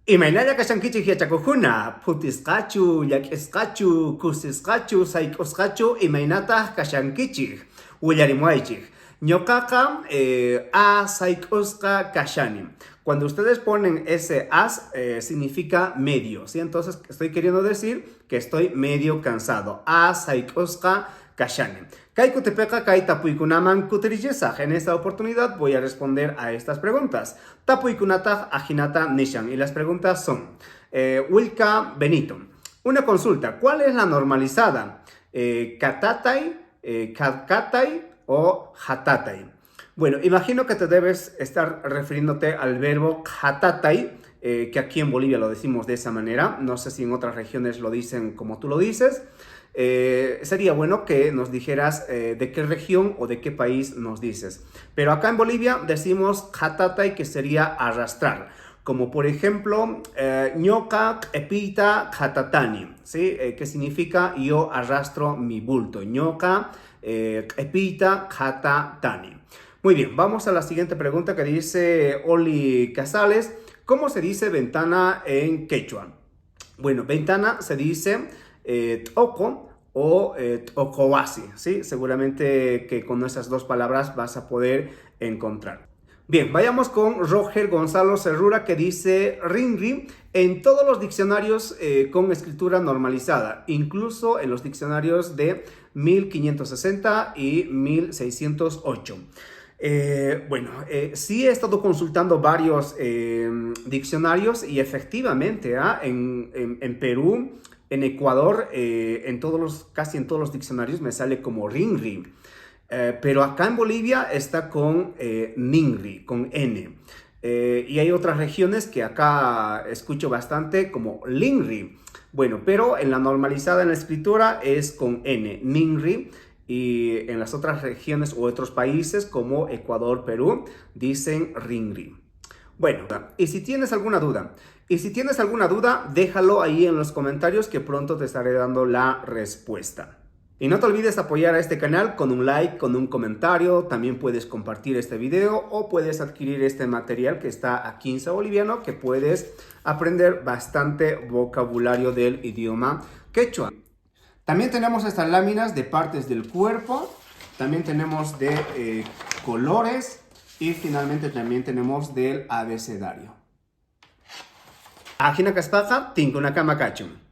Imaynalla kashankichik yachakukuna, putisqachu, llak'isqachu, kusisqachu, sayk'usqachu, imaynataq kashankichik, willarimuaychik. Ñoqaqa a sayk'usqa kashani. Cuando ustedes ponen ese as, significa medio, ¿sí? Entonces estoy queriendo decir que estoy medio cansado. A sayk'usqa kashani. Kay kutipiqa kay tapuykunaman kutirillisaq. En esta oportunidad voy a responder a estas preguntas. Tapuykunataq ajinata nishan. Y las preguntas son: Wilka Benito. Una consulta. ¿Cuál es la normalizada? ¿Katatay, kadkatay o hatatay? Bueno, imagino que te debes estar refiriéndote al verbo hatatay, que aquí en Bolivia lo decimos de esa manera. No sé si en otras regiones lo dicen como tú lo dices. Sería bueno que nos dijeras de qué región o de qué país nos dices. Pero acá en Bolivia decimos hatatay, que sería arrastrar. Como por ejemplo, ñoqa epita hatatani, ¿sí? Que significa yo arrastro mi bulto. Ñoqa epita hatatani. Muy bien, vamos a la siguiente pregunta que dice Oli Casales. ¿Cómo se dice ventana en quechua? Bueno, ventana se dice toko o tokowasi, ¿sí? Seguramente que con esas dos palabras vas a poder encontrar. Bien, vayamos con Roger Gonzalo Cerrura, que dice ringri en todos los diccionarios con escritura normalizada, incluso en los diccionarios de 1560 y 1608. Sí he estado consultando varios diccionarios y efectivamente en Perú, en Ecuador, casi en todos los diccionarios me sale como ringri. Pero acá en Bolivia está con ningri, con N. Y hay otras regiones que acá escucho bastante como lingri. Bueno, pero en la normalizada, en la escritura, es con N, ningri. Y en las otras regiones u otros países como Ecuador, Perú, dicen ringri. Bueno, y si tienes alguna duda, déjalo ahí en los comentarios que pronto te estaré dando la respuesta. Y no te olvides apoyar a este canal con un like, con un comentario. También puedes compartir este video o puedes adquirir este material que está aquí en Boliviano, que puedes aprender bastante vocabulario del idioma quechua. También tenemos estas láminas de partes del cuerpo, también tenemos de colores y finalmente también tenemos del abecedario. Ajina Kaspaja, Tinkuna Kamakachum.